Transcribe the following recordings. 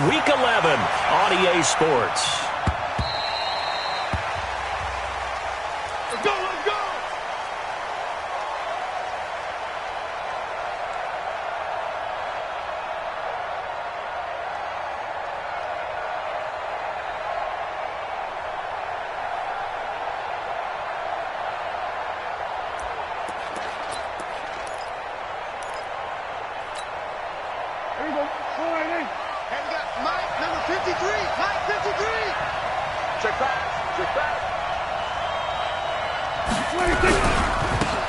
Week 11 on EA Sports. Let's go, let's go! Here we go. All right, hey. And we got Mike, number 53. Mike, 53. Check pass. Check pass.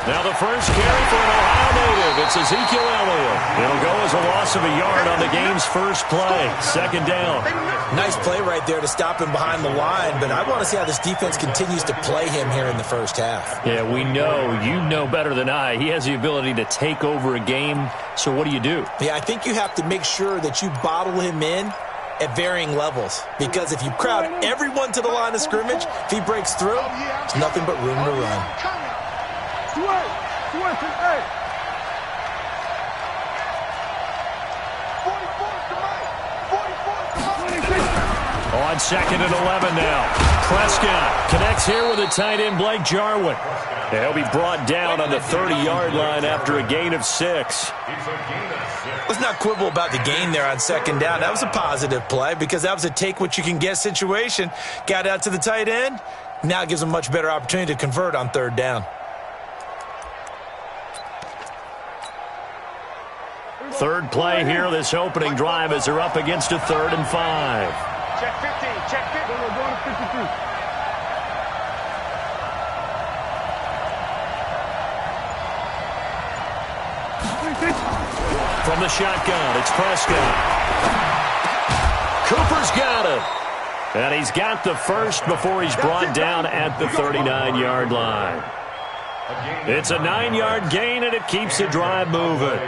Now the first carry for an Ohio native. It's Ezekiel Elliott. It'll go as a loss of a yard on the game's first play. Second down. Nice play right there to stop him behind the line, but I want to see how this defense continues to play him here in the first half. Yeah, we know. You know better than I. He has the ability to take over a game. So what do you do? Yeah, I think you have to make sure that you bottle him in at varying levels, because if you crowd everyone to the line of scrimmage, if he breaks through, there's nothing but room to run. On 2nd and 11 now. Prescott connects here with a tight end, Blake Jarwin. And he'll be brought down on the 30-yard line after a gain of 6. Let's not quibble about the gain there on second down. That was a positive play because that was a take-what-you-can-get situation. Got out to the tight end. Now it gives him a much better opportunity to convert on third down. Third play here, this opening drive as they're up against a 3rd and 5. Check 15. Check 15. We're going to 52. From the shotgun, it's Prescott. Cooper's got it. And he's got the first before he's brought down at the 39-yard line. It's a 9-yard gain, and it keeps the drive moving.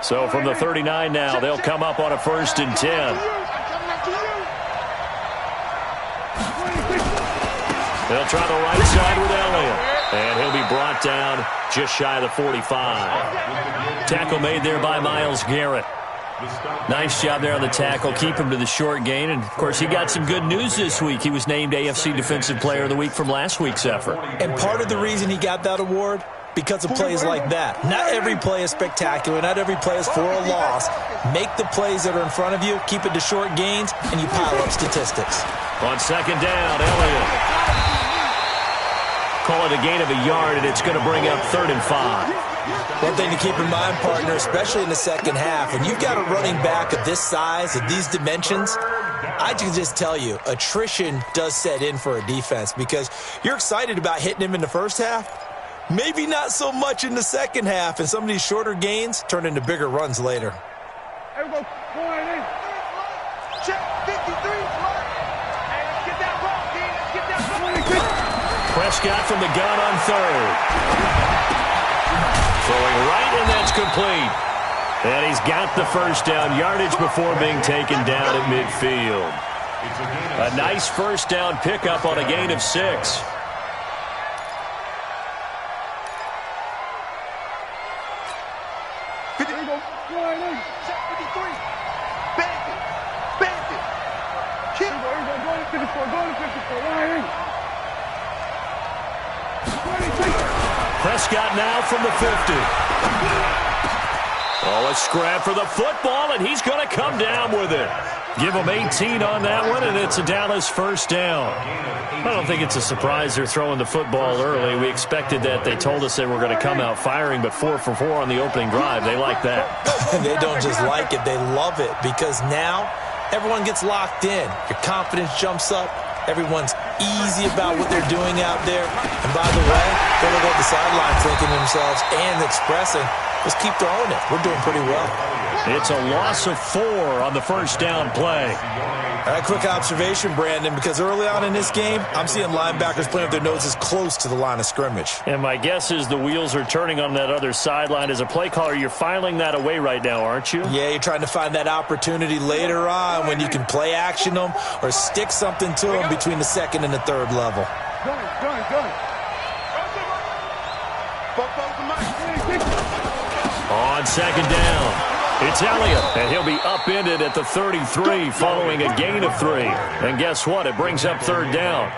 So from the 39 now, they'll come up on a 1st and 10. They'll try the right side with Elliott. And he'll be brought down just shy of the 45. Tackle made there by Myles Garrett. Nice job there on the tackle. Keep him to the short gain. And, of course, he got some good news this week. He was named AFC Defensive Player of the Week from last week's effort. And part of the reason he got that award, because of plays like that. Not every play is spectacular. Not every play is for a loss. Make the plays that are in front of you, keep it to short gains, and you pile up statistics. On 2nd down, Elliott. Call it a gain of a yard, and it's going to bring up 3rd and 5. One thing to keep in mind, partner, especially in the second half, when you've got a running back of this size, of these dimensions, I can just tell you, attrition does set in for a defense because you're excited about hitting him in the first half. Maybe not so much in the second half, and some of these shorter gains turn into bigger runs later. Here we go. Check 53. Hey, let's get that ball, D. Let's get that ball. Prescott from the gun on 3rd. Throwing right, and that's complete. And he's got the first down yardage before being taken down at midfield. A nice first down pickup on a gain of 6. Prescott now from the 50. Oh, a scrap for the football, and he's going to come down with it. Give him 18 on that one, and it's a Dallas first down. I don't think it's a surprise they're throwing the football early. We expected that. They told us they were going to come out firing, but 4 for 4 on the opening drive. They like that. They don't just like it. They love it because now everyone gets locked in. Your confidence jumps up. Everyone's easy about what they're doing out there. And by the way, they're looking at the sideline thinking to themselves and expressing, let's keep throwing it. We're doing pretty well. It's a loss of 4 on the first down play. All right, quick observation, Brandon, because early on in this game, I'm seeing linebackers playing with their noses close to the line of scrimmage. And my guess is the wheels are turning on that other sideline. As a play caller, you're filing that away right now, aren't you? Yeah, you're trying to find that opportunity later on when you can play action them or stick something to them between the second and the third level. On On second down, it's Elliott, and he'll be upended at the 33 following a gain of 3. And guess what? It brings up third down.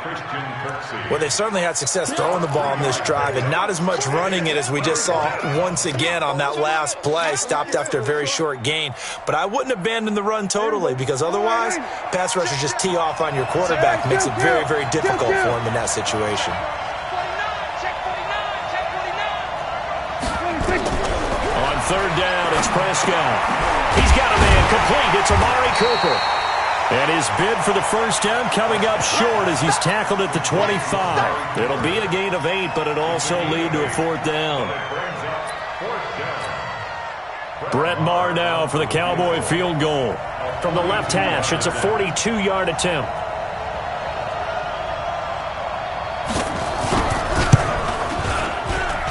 Well, they certainly had success throwing the ball on this drive and not as much running it as we just saw once again on that last play. Stopped after a very short gain. But I wouldn't abandon the run totally because otherwise, pass rushers just tee off on your quarterback. Makes it very, very difficult for him in that situation. On third down, it's Prescott. He's got a man complete. It's Amari Cooper. And his bid for the first down coming up short as he's tackled at the 25. It'll be a gain of 8, but it'll also lead to a fourth down. Brett Maher now for the Cowboy field goal. From the left hash, it's a 42-yard attempt.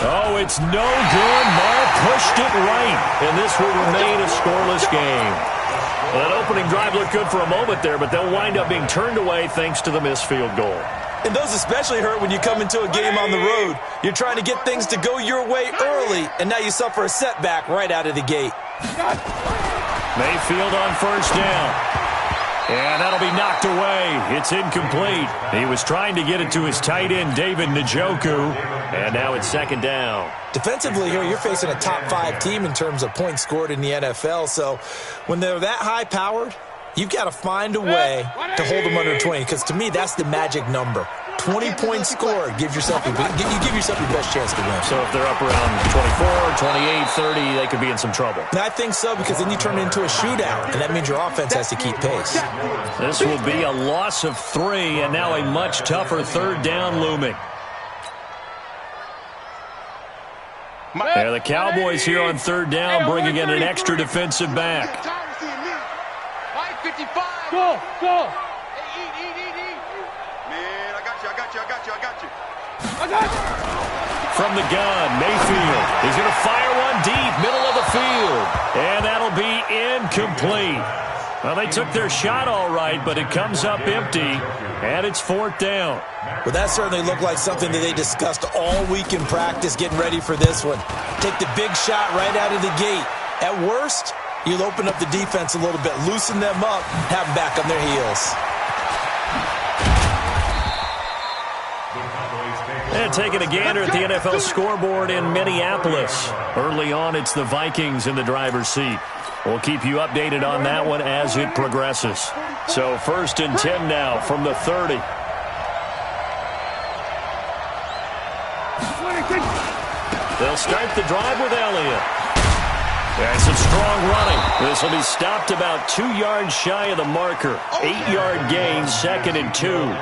Oh, it's no good. Maher pushed it right, and this will remain a scoreless game. Well, that opening drive looked good for a moment there, but they'll wind up being turned away thanks to the missed field goal. And those especially hurt when you come into a game on the road. You're trying to get things to go your way early, and now you suffer a setback right out of the gate. Mayfield on first down. And that'll be knocked away. It's incomplete. He was trying to get it to his tight end, David Njoku. And now it's second down. Defensively here, you're facing a top 5 team in terms of points scored in the NFL. So when they're that high-powered, you've got to find a way to hold them under 20. Because to me, that's the magic number. 20 points scored gives yourself you give yourself your best chance to win. So if they're up around 24, 28, 30, they could be in some trouble. And I think so, because then you turn it into a shootout, and that means your offense has to keep pace. This will be a loss of 3, and now a much tougher third down looming. Yeah, the Cowboys here on third down bringing in an extra defensive back. Go, go. From the gun, Mayfield. He's going to fire one deep, middle of the field. And that'll be incomplete. Well, they took their shot all right, but it comes up empty, and it's fourth down. Well, that certainly looked like something that they discussed all week in practice, getting ready for this one. Take the big shot right out of the gate. At worst, you'll open up the defense a little bit, loosen them up, have them back on their heels. And taking a gander at the NFL scoreboard in Minneapolis. Early on, it's the Vikings in the driver's seat. We'll keep you updated on that one as it progresses. So 1st and 10 now from the 30. They'll start the drive with Elliott. There's some strong running. This will be stopped about 2 yards shy of the marker. 8-yard gain, 2nd and 2.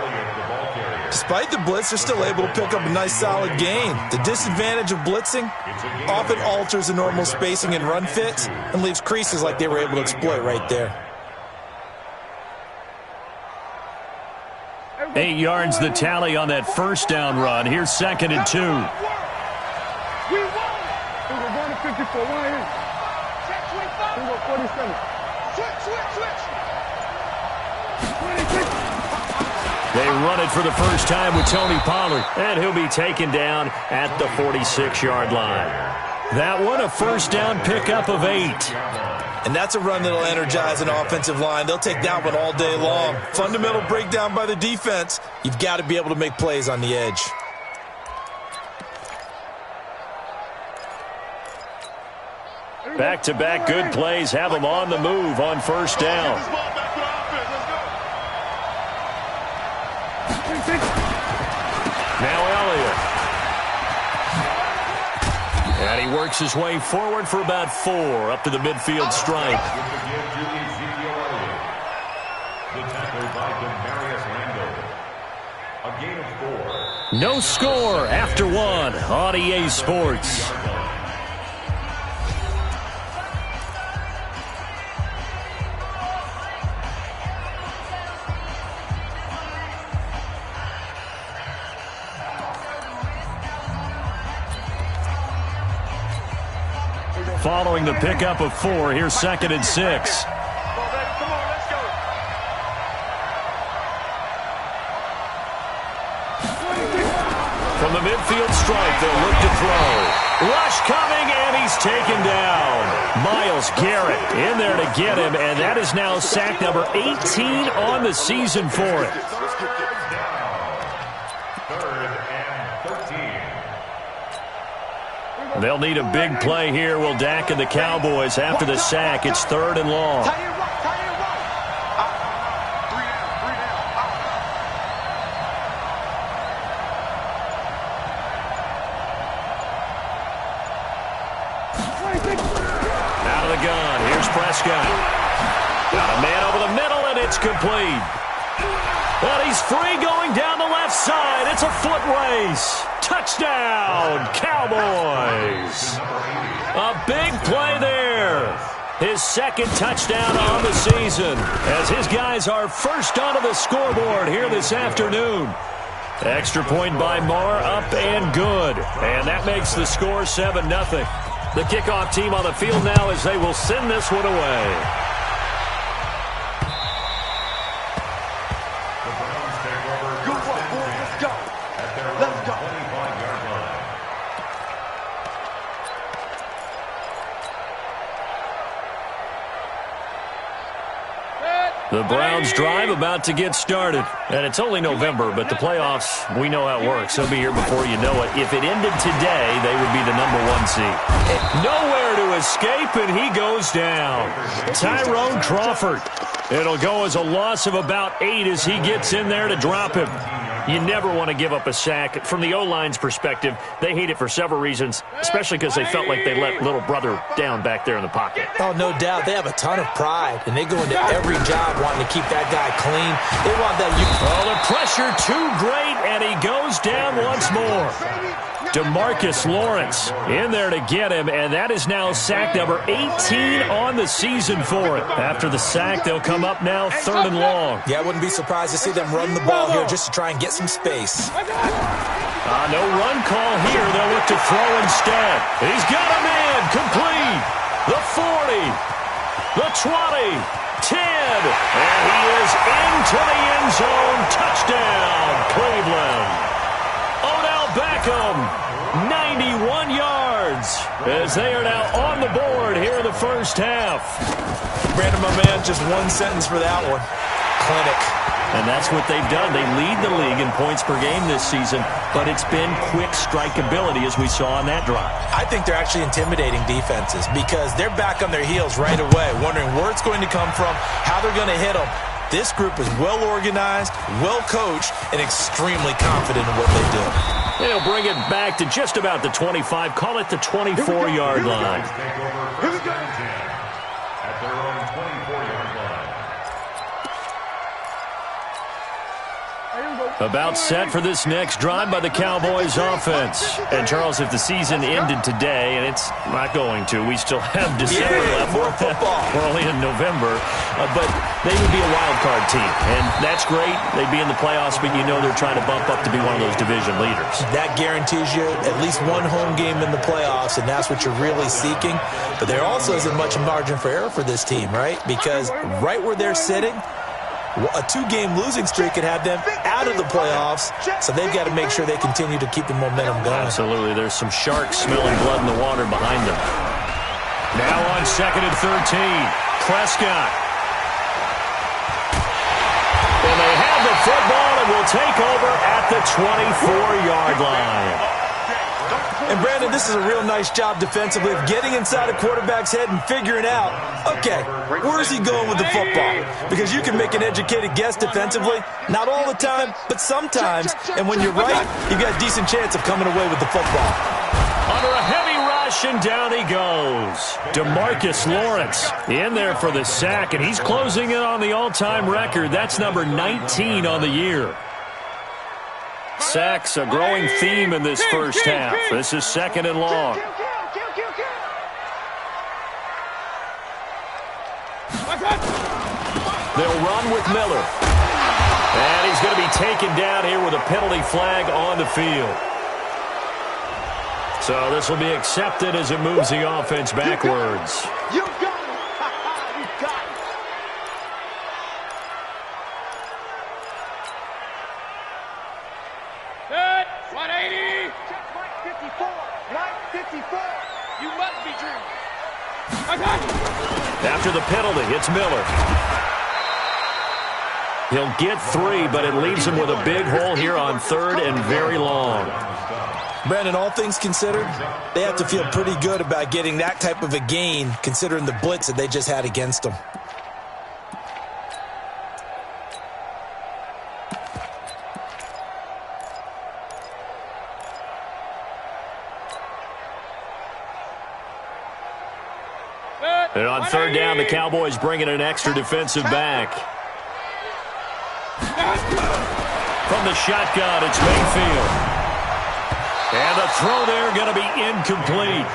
Despite the blitz, they're still able to pick up a nice solid gain. The disadvantage of blitzing often alters the normal spacing and run fits and leaves creases like they were able to exploit right there. 8 yards the tally on that first down run. Here's 2nd and 2. We won it. We're going to 54. One in. Check 25. We go 47. Switch. 26. They run it for the first time with Tony Pollard, and he'll be taken down at the 46-yard line. That one, a first down pickup of 8. And that's a run that'll energize an offensive line. They'll take that one all day long. Fundamental breakdown by the defense. You've got to be able to make plays on the edge. Back-to-back good plays have them on the move on first down. Now Elliott. And he works his way forward for about 4 up to the midfield stripe. No score after 1 on EA Sports. Following the pickup of 4, here's 2nd and 6. From From the midfield stripe, they'll look to throw. Rush coming, and he's taken down. Myles Garrett in there to get him, and that is now sack number 18 on the season for it. They'll need a big play here, will Dak and the Cowboys. After the sack, it's 3rd and long. Out of the gun, here's Prescott. Got a man over the middle, and it's complete. And he's free going down the left side. It's a foot race. Touchdown, Cowboys. A big play there. His 2nd touchdown on the season as his guys are first onto the scoreboard here this afternoon. Extra point by Marr, up and good. And that makes the score 7-0. The kickoff team on the field now as they will send this one away. The Browns drive about to get started. And it's only November, but the playoffs, we know how it works. They'll be here before you know it. If it ended today, they would be the #1 seed. Nowhere to escape, and he goes down. Tyrone Crawford. It'll go as a loss of about 8 as he gets in there to drop him. You never want to give up a sack. From the O-line's perspective, they hate it for several reasons, especially because they felt like they let little brother down back there in the pocket. Oh, no doubt. They have a ton of pride, and they go into every job wanting to keep that guy clean. They want that. Oh, the pressure too great, and he goes down once more. DeMarcus Lawrence in there to get him, and that is now sack number 18 on the season for it. After the sack, they'll come up now 3rd and long. Yeah, I wouldn't be surprised to see them run the ball here just to try and get some space. No run call here. They'll look to throw instead. He's got a man complete. The 40, the 20, 10, and he is into the end zone. Touchdown, Cleveland. Odell Beckham, 91 yards, as they are now on the board here in the first half. Brandon, my man, just one sentence for that one. Clinic. And that's what they've done. They lead the league in points per game this season, but it's been quick strikeability as we saw on that drive. I think they're actually intimidating defenses because they're back on their heels right away, wondering where it's going to come from, how they're going to hit them. This group is well organized, well coached, and extremely confident in what they do. They'll bring it back to just about the 25, call it the 24-yard line. Here we go. At their own 24-yard line. About set for this next drive by the Cowboys offense. And, Charles, if the season ended today, and it's not going to, we still have December left. More football. We're only in November. But they would be a wild card team. And that's great. They'd be in the playoffs, but you know they're trying to bump up to be one of those division leaders. That guarantees you at least one home game in the playoffs, and that's what you're really seeking. But there also isn't much margin for error for this team, right? Because right where they're sitting, a 2-game losing streak could have them out of the playoffs, so they've got to make sure they continue to keep the momentum going. Absolutely. There's some sharks smelling blood in the water behind them. Now on 2nd and 13, Prescott. And they have the football and will take over at the 24-yard line. And, Brandon, this is a real nice job defensively of getting inside a quarterback's head and figuring out, okay, where is he going with the football? Because you can make an educated guess defensively, not all the time, but sometimes. And when you're right, you've got a decent chance of coming away with the football. Under a heavy rush, and down he goes. DeMarcus Lawrence in there for the sack, and he's closing in on the all-time record. That's number 19 on the year. Sacks, a growing theme in this first half. This is 2nd and long. They'll run with Miller. And he's going to be taken down here with a penalty flag on the field. So this will be accepted as it moves the offense backwards. You got it. You got it. Set. 180. After the penalty, it's Miller. He'll get 3, but it leaves him with a big hole here on 3rd and very long. Brandon, all things considered, they have to feel pretty good about getting that type of a gain, considering the blitz that they just had against them. And on 3rd down, the Cowboys bring in an extra defensive back. From the shotgun, it's Mayfield. And the throw there going to be incomplete.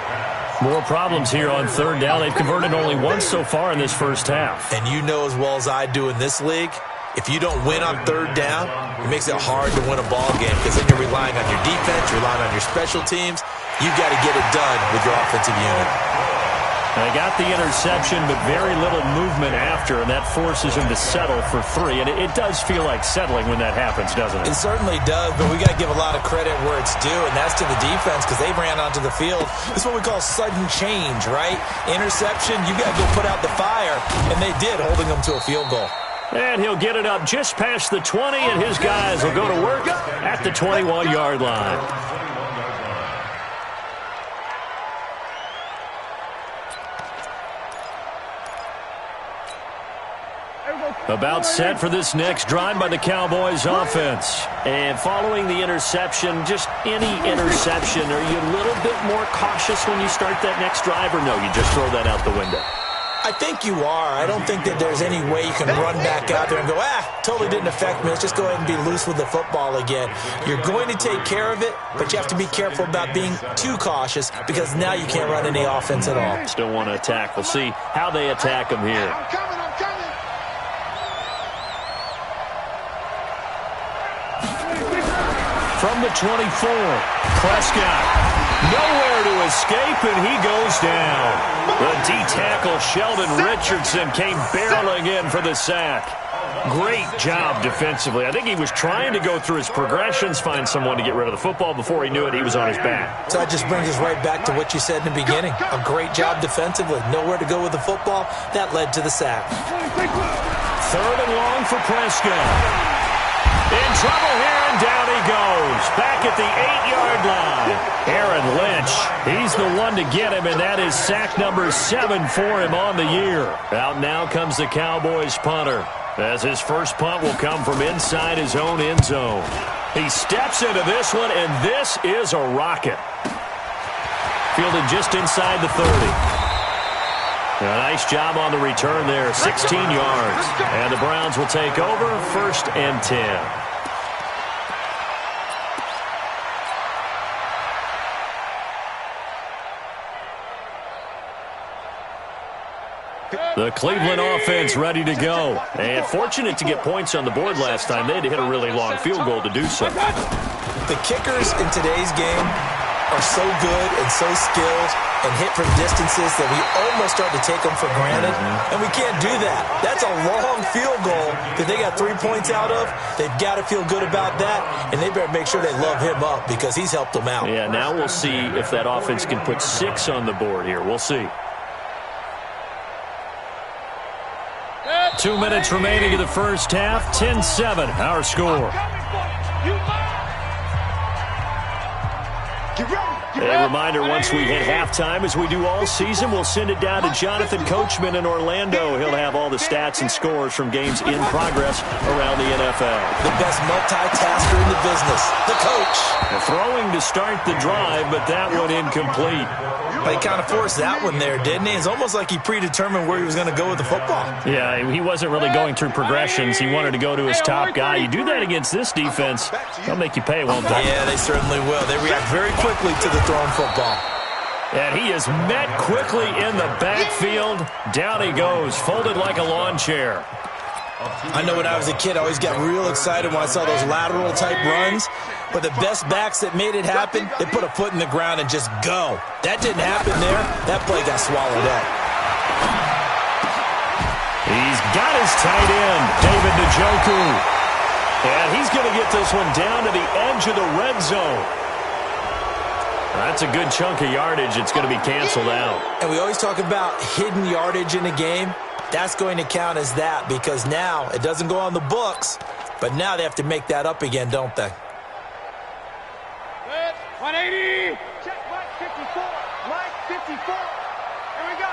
More problems here on 3rd down. They've converted only once so far in this first half. And you know as well as I do in this league, if you don't win on 3rd down, it makes it hard to win a ball game because then you're relying on your defense, you're relying on your special teams. You've got to get it done with your offensive unit. They got the interception, but very little movement after, and that forces him to settle for 3. And it does feel like settling when that happens, doesn't it? It certainly does, but we got to give a lot of credit where it's due, and that's to the defense because they ran onto the field. This is what we call sudden change, right? Interception, you got to go put out the fire, and they did, holding them to a field goal. And he'll get it up just past the 20, and his guys will go to work at the 21-yard line. About set for this next drive by the Cowboys offense. And following the interception, just any interception, are you a little bit more cautious when you start that next drive, or no, you just throw that out the window? I think you are. I don't think that there's any way you can run back out there and go, totally didn't affect me. Let's just go ahead and be loose with the football again. You're going to take care of it, but you have to be careful about being too cautious because now you can't run any offense at all. Still want to attack. We'll see how they attack him here. I'm coming. From the 24, Prescott. Nowhere to escape, and he goes down. The D-tackle Sheldon Richardson came barreling in for the sack. Great job defensively. I think he was trying to go through his progressions, find someone to get rid of the football. Before he knew it, he was on his back. So that just brings us right back to what you said in the beginning. A great job defensively. Nowhere to go with the football. That led to the sack. 3rd and long for Prescott. In trouble here, and down he goes. Back at the 8-yard line. Aaron Lynch, he's the one to get him, and that is sack number 7 for him on the year. Out now comes the Cowboys punter, as his first punt will come from inside his own end zone. He steps into this one, and this is a rocket. Fielded just inside the 30. A nice job on the return there, 16 yards. And the Browns will take over, 1st and 10. The Cleveland offense ready to go. And fortunate to get points on the board last time. They had to hit a really long field goal to do so. The kickers in today's game are so good and so skilled and hit from distances that we almost start to take them for granted. And we can't do that. That's a long field goal that they got 3 points out of. They've got to feel good about that, and they better make sure they love him up because he's helped them out. Yeah, now we'll see if that offense can put 6 on the board here. We'll see. 2 minutes remaining in the first half. 10-7, our score. A reminder, once we hit halftime, as we do all season, we'll send it down to Jonathan Coachman in Orlando. He'll have all the stats and scores from games in progress around the NFL. The best multitasker in the business, the coach. Throwing to start the drive, but that one incomplete. He kind of forced that one there, didn't he? It's almost like he predetermined where he was going to go with the football. Yeah, he wasn't really going through progressions. He wanted to go to his top guy. You do that against this defense, they'll make you pay, won't they? Yeah, they certainly will. They react very quickly to the thrown football. And he is met quickly in the backfield. Down he goes, folded like a lawn chair. I know when I was a kid, I always got real excited when I saw those lateral-type runs. But the best backs that made it happen, they put a foot in the ground and just go. That didn't happen there. That play got swallowed up. He's got his tight end, David Njoku. And he's going to get this one down to the edge of the red zone. That's a good chunk of yardage. It's going to be canceled out. And we always talk about hidden yardage in a game. That's going to count as that because now it doesn't go on the books, but now they have to make that up again, don't they? 180. Check Mike 54. Mike 54. Here we go.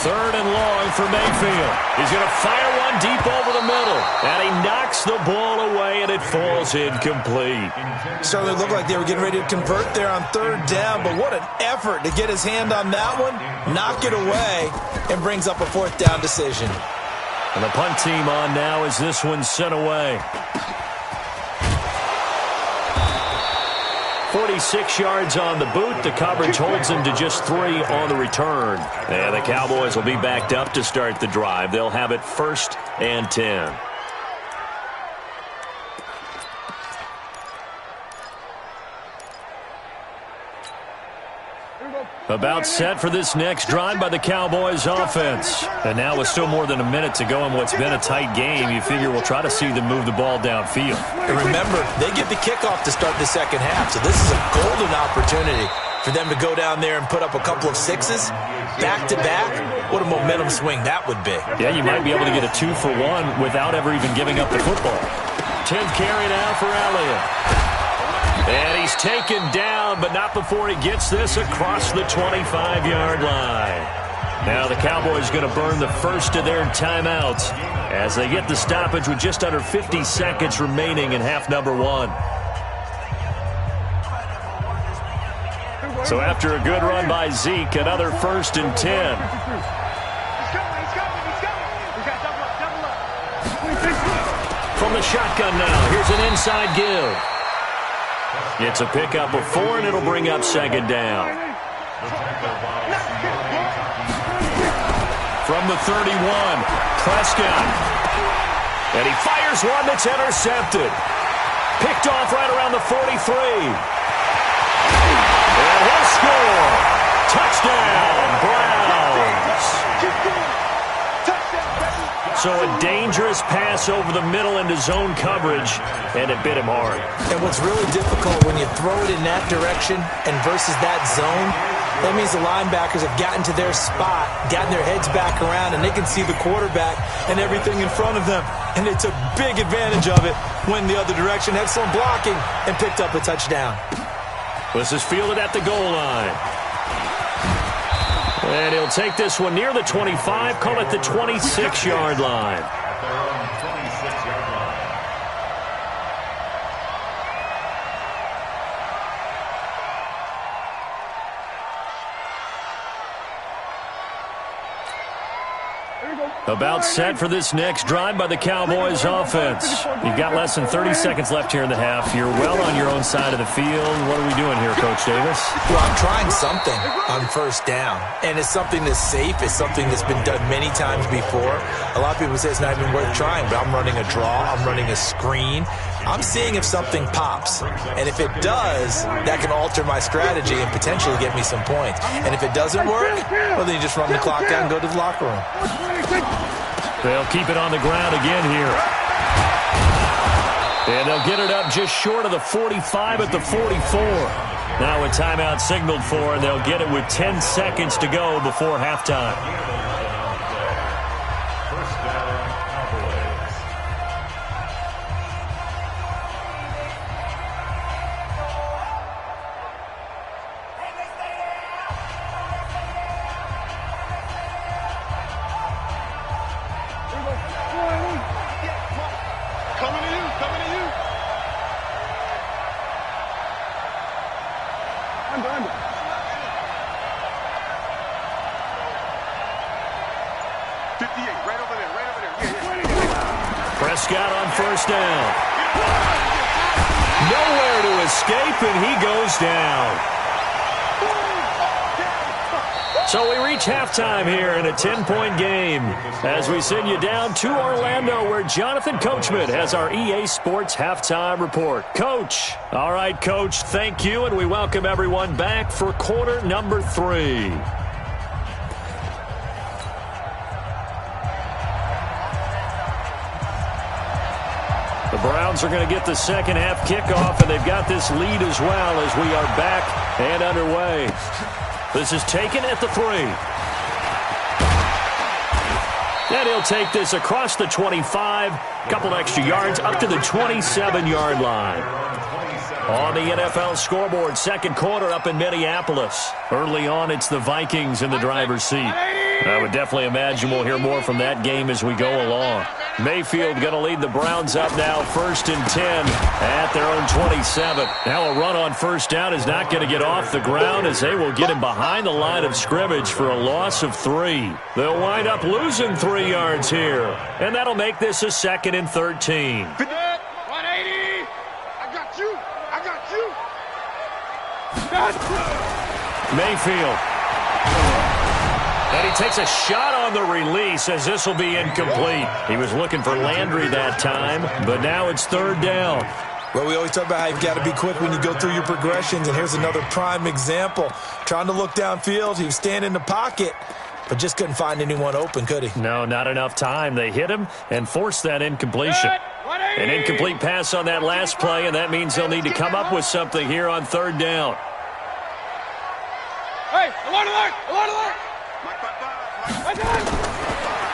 Third and long for Mayfield. He's going to fire one deep over the middle. And he knocks the ball away, and it falls incomplete. Certainly looked like they were getting ready to convert there on third down, but what an effort to get his hand on that one, knock it away, and brings up a fourth down decision. And the punt team on now as this one's sent away. 46 yards on the boot. The coverage holds him to just 3 on the return. And the Cowboys will be backed up to start the drive. They'll have it 1st and 10. About set for this next drive by the Cowboys offense. And now with still more than a minute to go in what's been a tight game, you figure we'll try to see them move the ball downfield. And remember, they get the kickoff to start the second half, so this is a golden opportunity for them to go down there and put up a couple of sixes back-to-back. What a momentum swing that would be. Yeah, you might be able to get a 2-for-1 without ever even giving up the football. 10th carry now for Elliott. And he's taken down, but not before he gets this across the 25-yard line. Now the Cowboys going to burn the first of their timeouts as they get the stoppage with just under 50 seconds remaining in half number 1. So after a good run by Zeke, another 1st and 10. From the shotgun now, here's an inside give. It's a pickup of 4, and it'll bring up 2nd down. From the 31, Prescott. And he fires one that's intercepted. Picked off right around the 43. And he'll score. Touchdown, Browns. So a dangerous pass over the middle into zone coverage, and it bit him hard. And what's really difficult when you throw it in that direction and versus that zone, that means the linebackers have gotten to their spot, gotten their heads back around, and they can see the quarterback and everything in front of them. And they took big advantage of it when the other direction. Excellent blocking and picked up a touchdown. This is fielded at the goal line. And he'll take this one near the 25, call it the 26-yard line. About set for this next drive by the Cowboys offense. You've got less than 30 seconds left here in the half. You're well on your own side of the field. What are we doing here, Coach Davis? Well, I'm trying something on 1st down. And it's something that's safe. It's something that's been done many times before. A lot of people say it's not even worth trying, but I'm running a draw. I'm running a screen. I'm seeing if something pops. And if it does, that can alter my strategy and potentially get me some points. And if it doesn't work, well, then you just run the clock down and go to the locker room. They'll keep it on the ground again here. And they'll get it up just short of the 45 at the 44. Now a timeout signaled for, and they'll get it with 10 seconds to go before halftime. Prescott on 1st down. Nowhere to escape, and he goes down. So we reach halftime here in a 10-point game as we send you down to Orlando, where Jonathan Coachman has our EA Sports halftime report. Coach. All right, Coach, thank you, and we welcome everyone back for quarter number 3. The Browns are going to get the second half kickoff, and they've got this lead as well as we are back and underway. This is taken at the 3. And he'll take this across the 25, couple extra yards up to the 27-yard line. On the NFL scoreboard, second quarter up in Minneapolis. Early on, it's the Vikings in the driver's seat. I would definitely imagine we'll hear more from that game as we go along. Mayfield going to lead the Browns up now, 1st and 10 at their own 27. Now a run on first down is not going to get off the ground as they will get him behind the line of scrimmage for a loss of 3. They'll wind up losing 3 yards here, and that'll make this a 2nd and 13. 180. I got you. I got you. Mayfield. And he takes a shot on the release as this will be incomplete. He was looking for Landry that time, but now it's 3rd down. Well, we always talk about how you've got to be quick when you go through your progressions, and here's another prime example. Trying to look downfield, he was standing in the pocket, but just couldn't find anyone open, could he? No, not enough time. They hit him and forced that incompletion. An incomplete pass on that last play, and that means they'll need to come up with something here on 3rd down. Hey, alert, alert, alert, alert.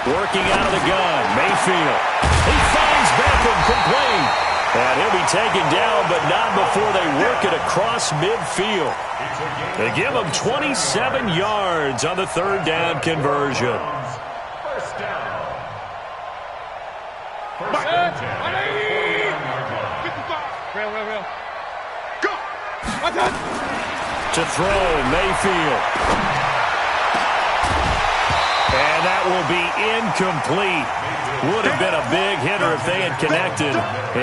Working out of the gun, Mayfield. He finds Beckham complete. And he'll be taken down, but not before they work it across midfield. They give him 27 yards on the 3rd down conversion. First down. Real. Go. To throw, Mayfield. And that will be incomplete. Would have been a big hitter if they had connected.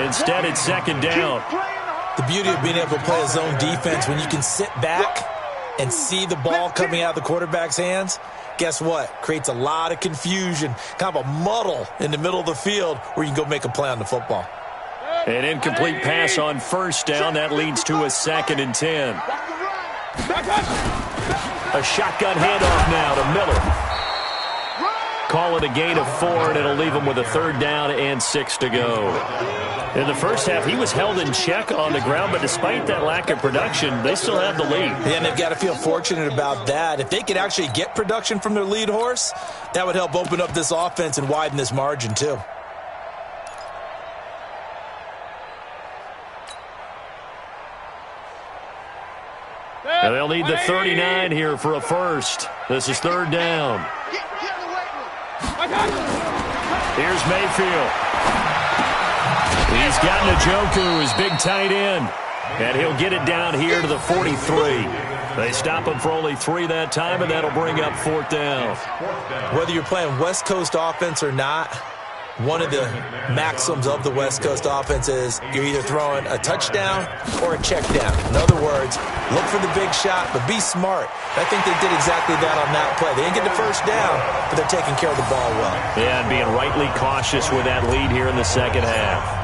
Instead, it's 2nd down. The beauty of being able to play a zone defense, when you can sit back and see the ball coming out of the quarterback's hands, guess what? Creates a lot of confusion, kind of a muddle in the middle of the field where you can go make a play on the football. An incomplete pass on first down. That leads to a 2nd and 10. A shotgun handoff now to Miller. Call it a gain of 4, and it'll leave him with a 3rd down and 6 to go. In the first half, he was held in check on the ground, but despite that lack of production, they still have the lead. Yeah, and they've got to feel fortunate about that. If they could actually get production from their lead horse, that would help open up this offense and widen this margin too. And they'll need the 39 here for a first. This is 3rd down. Here's Mayfield. He's got Njoku, his big tight end. And he'll get it down here to the 43. They stop him for only 3 that time, and that'll bring up 4th down. Whether you're playing West Coast offense or not, one of the maxims of the West Coast offense is you're either throwing a touchdown or a check down. In other words, look for the big shot, but be smart. I think they did exactly that on that play. They didn't get the first down, but they're taking care of the ball well. Yeah, and being rightly cautious with that lead here in the second half.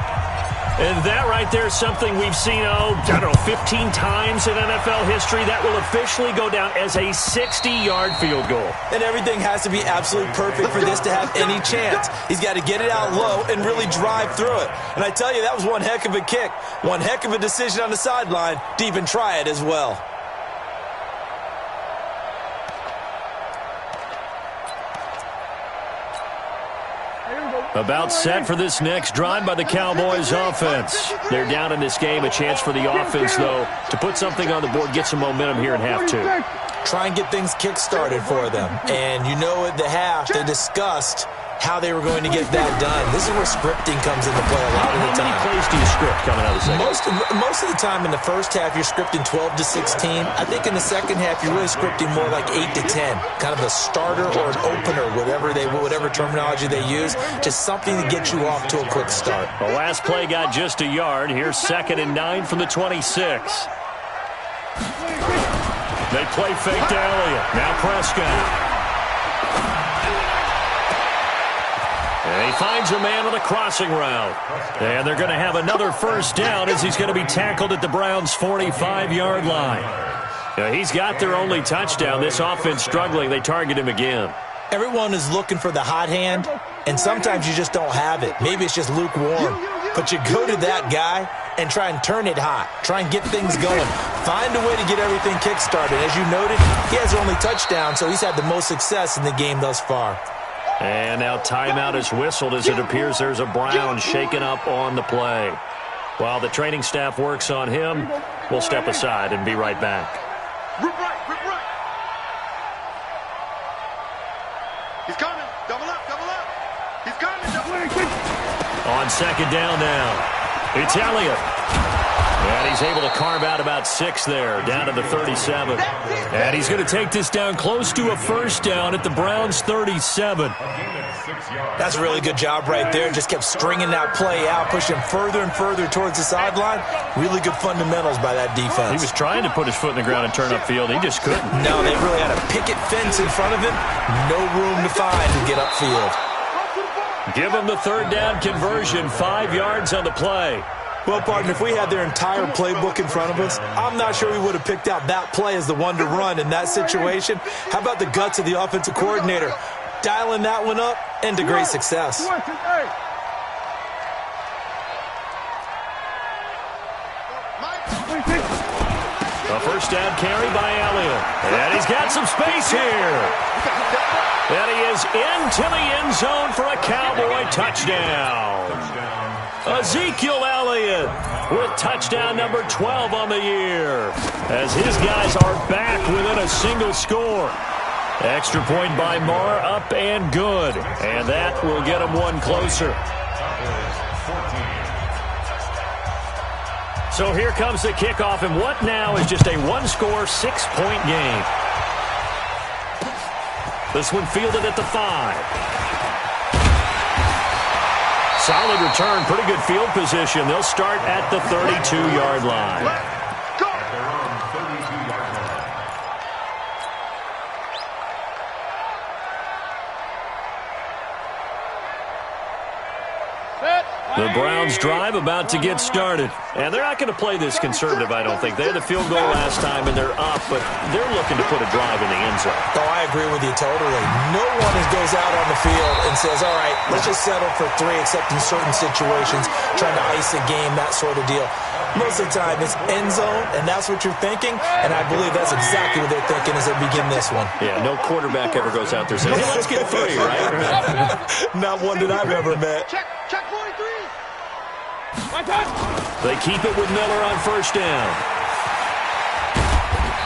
And that right there is something we've seen, 15 times in NFL history. That will officially go down as a 60-yard field goal. And everything has to be absolutely perfect for this to have any chance. He's got to get it out low and really drive through it. And I tell you, that was one heck of a kick. One heck of a decision on the sideline to even try it as well. About set for this next drive by the Cowboys offense. They're down in this game. A chance for the offense, though, to put something on the board, get some momentum here in half 2. Try and get things kick-started for them. And you know at the half, they discussed how they were going to get that done. This is where scripting comes into play a lot of the time. How many plays do you script coming out of the second? Most of the time in the first half, you're scripting 12 to 16. I think in the second half, you're really scripting more like 8 to 10. Kind of a starter or an opener, whatever terminology they use. Just something to get you off to a quick start. The last play got just a yard. Here's 2nd and 9 from the 26. They play fake to Elliott. Now Prescott. And he finds a man on the crossing route. And they're going to have another first down as he's going to be tackled at the Browns' 45-yard line. Now, he's got their only touchdown. This offense struggling. They target him again. Everyone is looking for the hot hand, and sometimes you just don't have it. Maybe it's just lukewarm. but you go to that guy and try and turn it hot. Try and get things going. Find a way to get everything kick-started. As you noted, he has only touchdown, so he's had the most success in the game thus far. And now timeout is whistled as it appears there's a Brown shaken up on the play. While the training staff works on him, we'll step aside and be right back. Rip right, rip right. He's coming. Double up, double up. He's coming. Double up. On second down now, it's Elliott. And he's able to carve out about 6 there, down to the 37. And he's going to take this down close to a first down at the Browns' 37. That's a really good job right there. Just kept stringing that play out, pushing him further and further towards the sideline. Really good fundamentals by that defense. He was trying to put his foot in the ground and turn upfield. He just couldn't. No, they really had a picket fence in front of him. No room to find to get upfield. Give him the third down conversion, 5 yards on the play. Well, partner, if we had their entire playbook in front of us, I'm not sure we would have picked out that play as the one to run in that situation. How about the guts of the offensive coordinator? Dialing that one up into great success. A first down carry by Elliott. And he's got some space here. And he is into the end zone for a Cowboy touchdown. Ezekiel Elliott with touchdown number 12 on the year, as his guys are back within a single score. Extra point by Marr, up and good. And that will get him one closer. So here comes the kickoff, and what now is just a one-score, 6-point game. This one fielded at the 5. Solid return, pretty good field position. They'll start at the 32-yard line. The Browns drive about to get started. And they're not going to play this conservative, I don't think. They had the field goal last time, and they're up, but they're looking to put a drive in the end zone. Oh, I agree with you totally. No one goes out on the field and says, all right, let's just settle for 3, except in certain situations, trying to ice a game, that sort of deal. Most of the time, it's end zone, and that's what you're thinking, and I believe that's exactly what they're thinking as they begin this one. Yeah, no quarterback ever goes out there saying, hey, let's get 3, right? Not one that I've ever met. Check 43. They keep it with Miller on first down.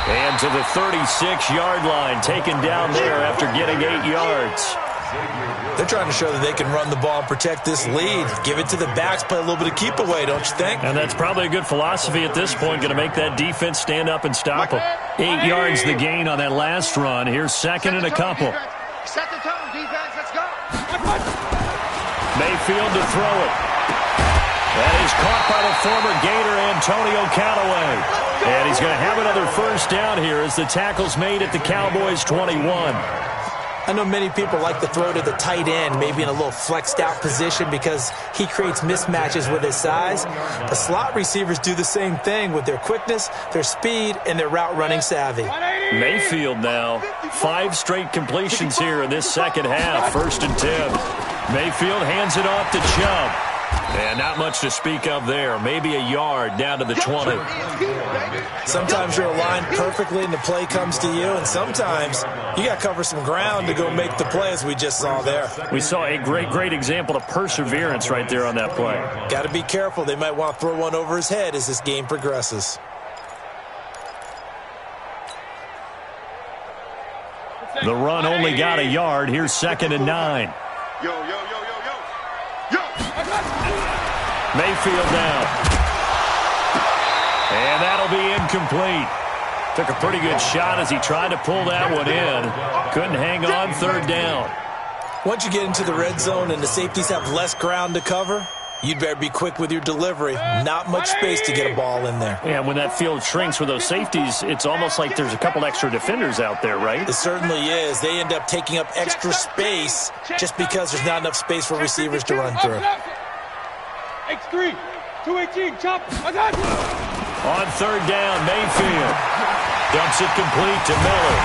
And to the 36-yard line, taken down there after getting 8 yards. They're trying to show that they can run the ball and protect this lead. Give it to the backs, play a little bit of keep away, don't you think? And that's probably a good philosophy at this point, going to make that defense stand up and stop them. 8 yards the gain on that last run. Here's second and a couple. Set the tone, defense. Let's go. Mayfield to throw it. That is caught by the former Gator, Antonio Callaway. And he's going to have another first down here as the tackle's made at the Cowboys' 21. I know many people like to throw to the tight end, maybe in a little flexed out position because he creates mismatches with his size. The slot receivers do the same thing with their quickness, their speed, and their route running savvy. Mayfield now, 5 straight completions here in this second half, 1st and 10. Mayfield hands it off to Chubb. And not much to speak of there. Maybe a yard down to the 20. Sometimes you're aligned perfectly and the play comes to you, and sometimes you got to cover some ground to go make the play, as we just saw there. We saw a great example of perseverance right there on that play. Got to be careful. They might want to throw one over his head as this game progresses. The run only got a yard. Here's 2nd and 9. Yo. Mayfield down. And that'll be incomplete. Took a pretty good shot as he tried to pull that one in. Couldn't hang on, 3rd down. Once you get into the red zone and the safeties have less ground to cover, you'd better be quick with your delivery. Not much space to get a ball in there. Yeah, when that field shrinks with those safeties, it's almost like there's a couple extra defenders out there, right? It certainly is. They end up taking up extra space just because there's not enough space for receivers to run through. X3, 218, chop. On 3rd down, Mayfield dumps it complete to Miller.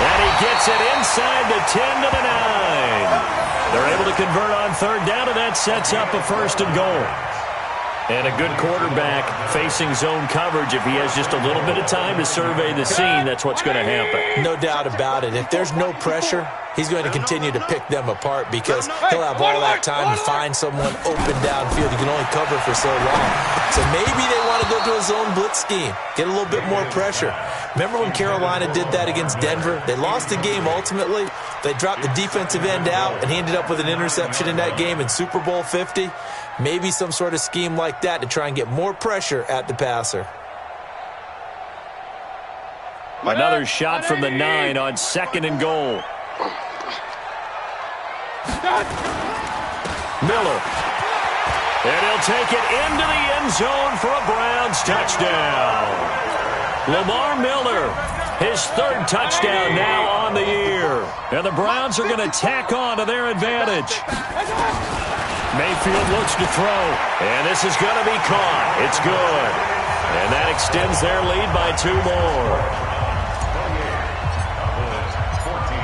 And he gets it inside the 10 to the 9. They're able to convert on 3rd down, and that sets up a 1st and goal. And a good quarterback facing zone coverage, if he has just a little bit of time to survey the scene, that's what's going to happen. No doubt about it. If there's no pressure, he's going to continue to pick them apart because he'll have all that time to find someone open downfield. He can only cover for so long. So maybe they want to go to a zone blitz scheme, get a little bit more pressure. Remember when Carolina did that against Denver? They lost the game ultimately. They dropped the defensive end out, and he ended up with an interception in that game in Super Bowl 50. Maybe some sort of scheme like that to try and get more pressure at the passer. Another shot from the 9 on 2nd and goal. Miller. And he'll take it into the end zone for a Browns touchdown. Lamar Miller, his 3rd touchdown now on the year. And the Browns are going to tack on to their advantage. Mayfield looks to throw, and this is going to be caught. It's good. And that extends their lead by 2 more.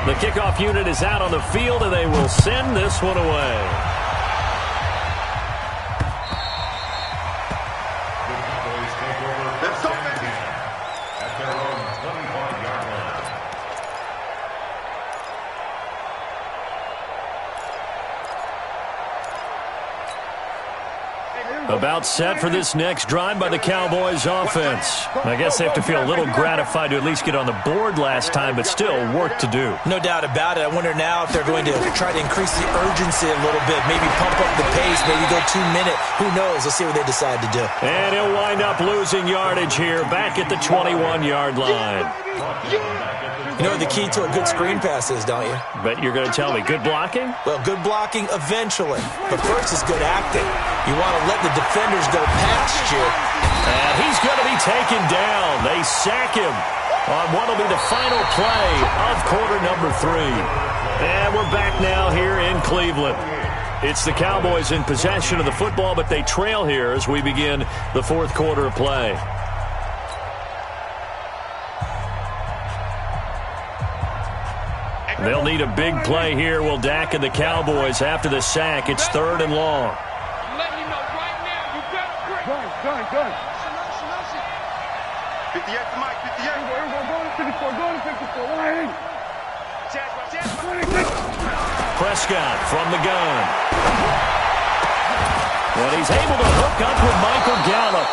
The kickoff unit is out on the field, and they will send this one away. About set for this next drive by the Cowboys offense. I guess they have to feel a little gratified to at least get on the board last time, but still work to do. No doubt about it. I wonder now if they're going to try to increase the urgency a little bit, maybe pump up the pace, maybe go 2-minute. Who knows? Let's see what they decide to do. And he'll wind up losing yardage here back at the 21-yard line. You know what the key to a good screen pass is, don't you? But you're going to tell me good blocking? Well, good blocking eventually. But first is good acting. You want to let the defenders go past you. And he's going to be taken down. They sack him on what will be the final play of quarter number 3. And we're back now here in Cleveland. It's the Cowboys in possession of the football, but they trail here as we begin the 4th quarter of play. They'll need a big play here. Will Dak and the Cowboys after the sack. It's 3rd and long. I'm letting you know right now, you got to break. Good. 58 to Mike, 58. Go to 54. Line. Prescott from the gun. And he's able to hook up with Michael Gallup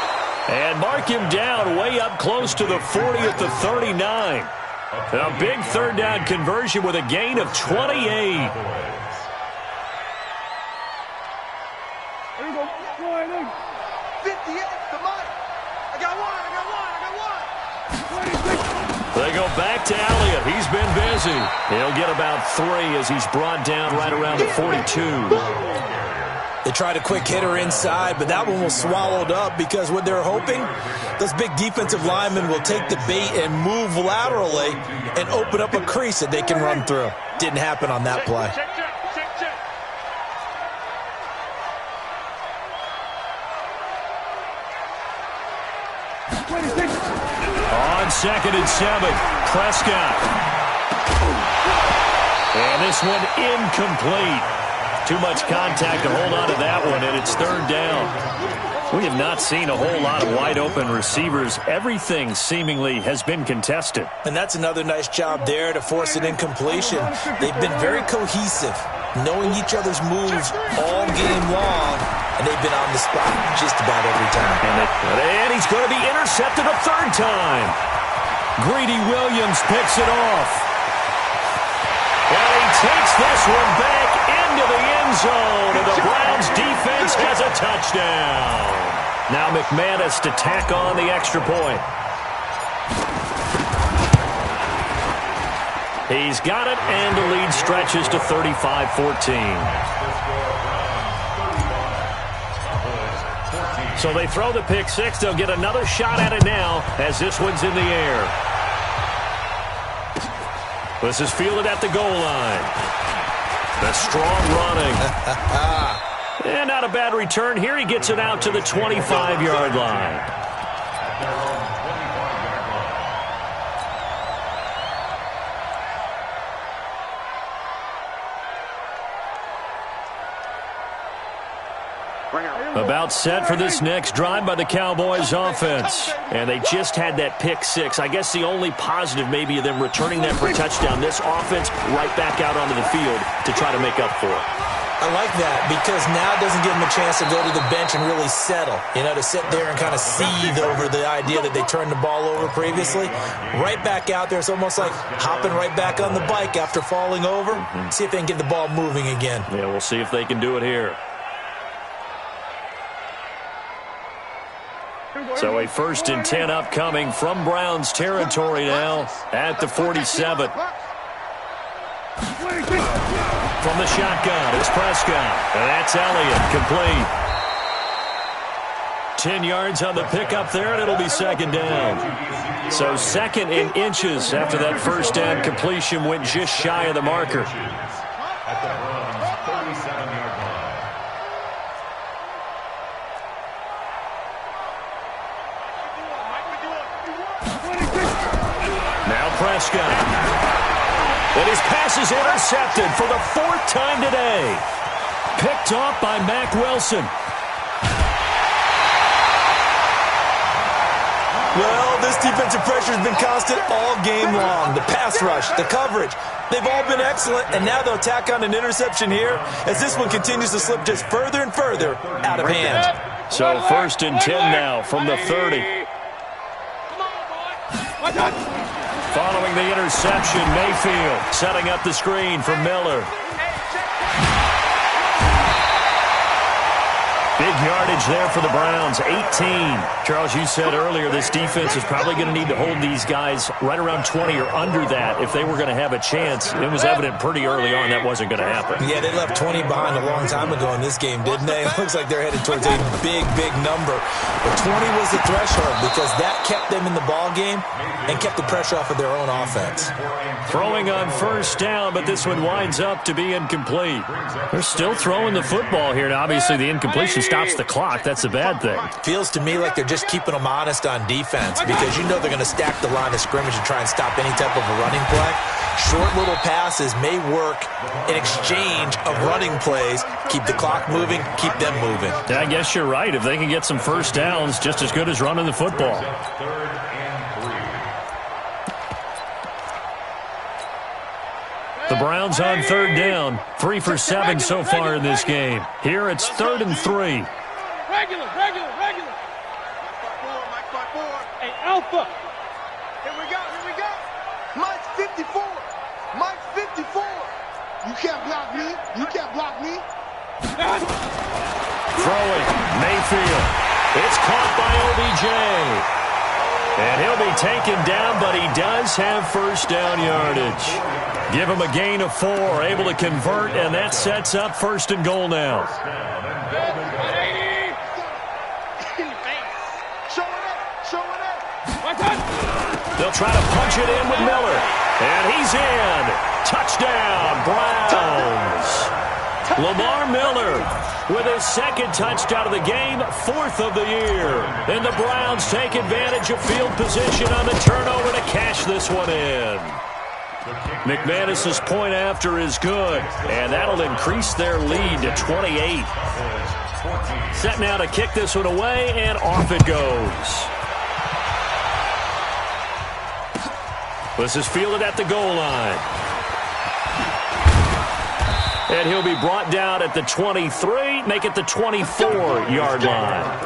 and mark him down way up close to the 40 at the 39. A big 3rd down conversion with a gain of 28. Here we go. 58 to Mike. I got one. They go back to Elliott. He's been busy. He'll get about 3 as he's brought down right around the 42. They tried a quick hitter inside, but that one was swallowed up because what they're hoping, those big defensive linemen will take the bait and move laterally and open up a crease that they can run through. Didn't happen on that play. Check. On 2nd and 7, Prescott. And this one incomplete. Too much contact to hold on to that one, and it's 3rd down. We have not seen a whole lot of wide-open receivers. Everything seemingly has been contested. And that's another nice job there to force an incompletion. They've been very cohesive, knowing each other's moves all game long, and they've been on the spot just about every time. And he's going to be intercepted a 3rd time. Greedy Williams picks it off. And he takes this one back into the end zone, and the Browns defense has a touchdown. Now McManus to tack on the extra point. He's got it, and the lead stretches to 35-14. So they throw the pick 6. They'll get another shot at it now as this one's in the air. This is fielded at the goal line. The strong running. And not a bad return here. He gets it out to the 25-yard line. About set for this next drive by the Cowboys offense. And they just had that pick six. I guess the only positive maybe of them returning that for a touchdown. This offense right back out onto the field to try to make up for it. I like that because now it doesn't give them a chance to go to the bench and really settle. You know, to sit there and kind of seethe over the idea that they turned the ball over previously. Right back out there. It's almost like hopping right back on the bike after falling over. See if they can get the ball moving again. Yeah, we'll see if they can do it here. So a 1st and 10 upcoming from Browns territory now at the 47. From the shotgun, it's Prescott. And that's Elliott, complete. 10 yards on the pickup there, and it'll be 2nd down. So 2nd and inches after that 1st down completion went just shy of the marker. At the Browns' 37-yard line. Now Prescott. And his pass is intercepted for the 4th time today. Picked off by Mack Wilson. Well, this defensive pressure has been constant all game long. The pass rush, the coverage, they've all been excellent, and now they'll tack on an interception here as this one continues to slip just further and further out of hand. So 1st and 10 now from the 30. Following the interception, Mayfield setting up the screen for Miller. Big yardage there for the Browns, 18. Charles, you said earlier this defense is probably going to need to hold these guys right around 20 or under that if they were going to have a chance. It was evident pretty early on that wasn't going to happen. Yeah, they left 20 behind a long time ago in this game, didn't they? It looks like they're headed towards a big, big number. But 20 was the threshold because that kept them in the ball game and kept the pressure off of their own offense. Throwing on 1st down, but this one winds up to be incomplete. They're still throwing the football here. Now, obviously, the incompletion stops the clock. That's a bad thing. Feels to me like they're just keeping them honest on defense because you know they're going to stack the line of scrimmage and try and stop any type of a running play. Short little passes may work in exchange of running plays. Keep the clock moving, keep them moving. Yeah, I guess you're right. If they can get some 1st downs, just as good as running the football. The Browns on 3rd down. 3 for 7 so far in this game. Here it's 3rd and 3. Regular. Hey, Alpha. Here we go. Mike's 54. Mike's 54. You can't block me. Throwing. Mayfield. It's caught by OBJ. And he'll be taken down, but he does have 1st down yardage. Give him a gain of 4, able to convert, and that sets up 1st and goal now. They'll try to punch it in with Miller. And he's in. Touchdown, Browns. Lamar Miller with his 2nd touchdown of the game, 4th of the year. And the Browns take advantage of field position on the turnover to cash this one in. McManus's point after is good, and that'll increase their lead to 28. Set now to kick this one away, and off it goes. This is fielded at the goal line. And he'll be brought down at the 23, make it the 24-yard line.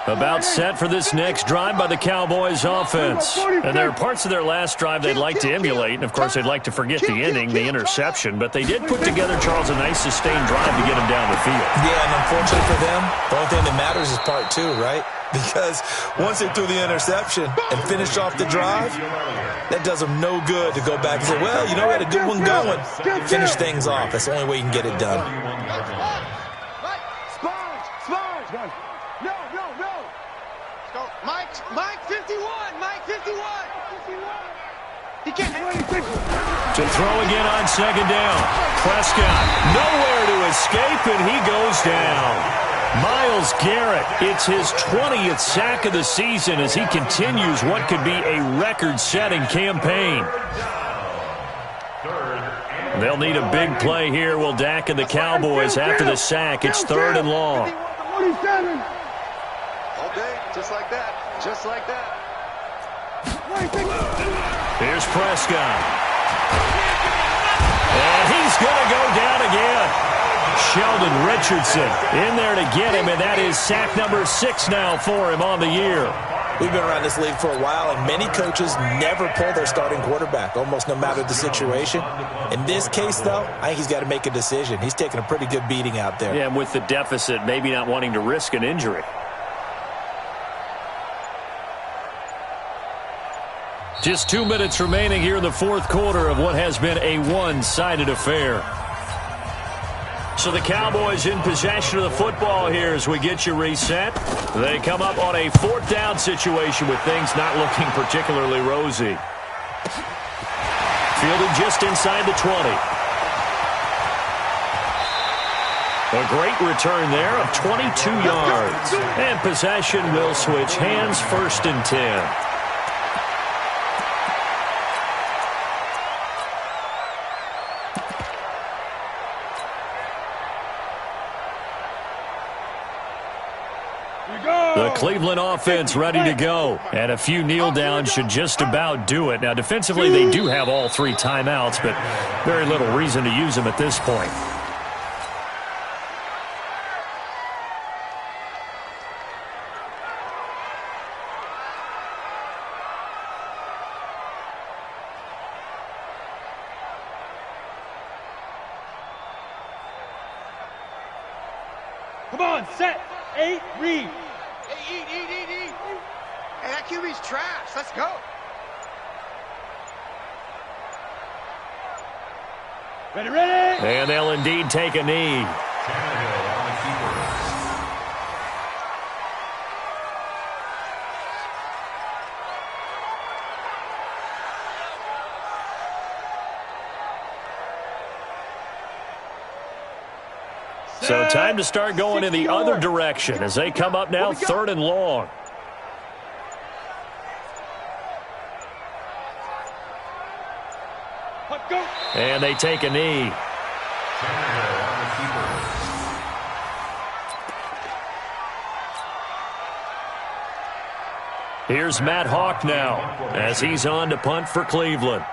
About set for this next drive by the Cowboys offense. And there are parts of their last drive they'd like to emulate. And, of course, they'd like to forget the ending, the interception. But they did put together, Charles, a nice sustained drive to get them down the field. Yeah, and unfortunately for them, the only thing that matters is part 2, right? Because once they threw the interception and finished off the drive, that does them no good to go back and say, well, you know, we had a good one going. Finish things off. That's the only way you can get it done. Mike 51. He can't. To throw again on 2nd down. Prescott nowhere to escape, and he goes down. Myles Garrett, it's his 20th sack of the season as he continues what could be a record-setting campaign. They'll need a big play here, will Dak and the Cowboys after the sack. It's 3rd and long. All day, just like that. Just like that. Here's Prescott. And he's going to go down again. Sheldon Richardson in there to get him, and that is sack number 6 now for him on the year. We've been around this league for a while, and many coaches never pull their starting quarterback, almost no matter the situation. In this case, though, I think he's got to make a decision. He's taking a pretty good beating out there. Yeah, and with the deficit, maybe not wanting to risk an injury. Just 2 minutes remaining here in the 4th quarter of what has been a one-sided affair. So the Cowboys in possession of the football here as we get you reset. They come up on a 4th down situation with things not looking particularly rosy. Fielded just inside the 20. A great return there of 22 yards. And possession will switch hands, 1st and 10. The Cleveland offense ready to go. And a few kneel downs should just about do it. Now, defensively, they do have all 3 timeouts, but very little reason to use them at this point. Come on, set, 8, read. Hey, eat. Hey, that QB's trash. Let's go. Ready. And they'll indeed take a knee. So time to start going in the other direction as they come up now 3rd and long. And they take a knee. Here's Matt Hawk now as he's on to punt for Cleveland.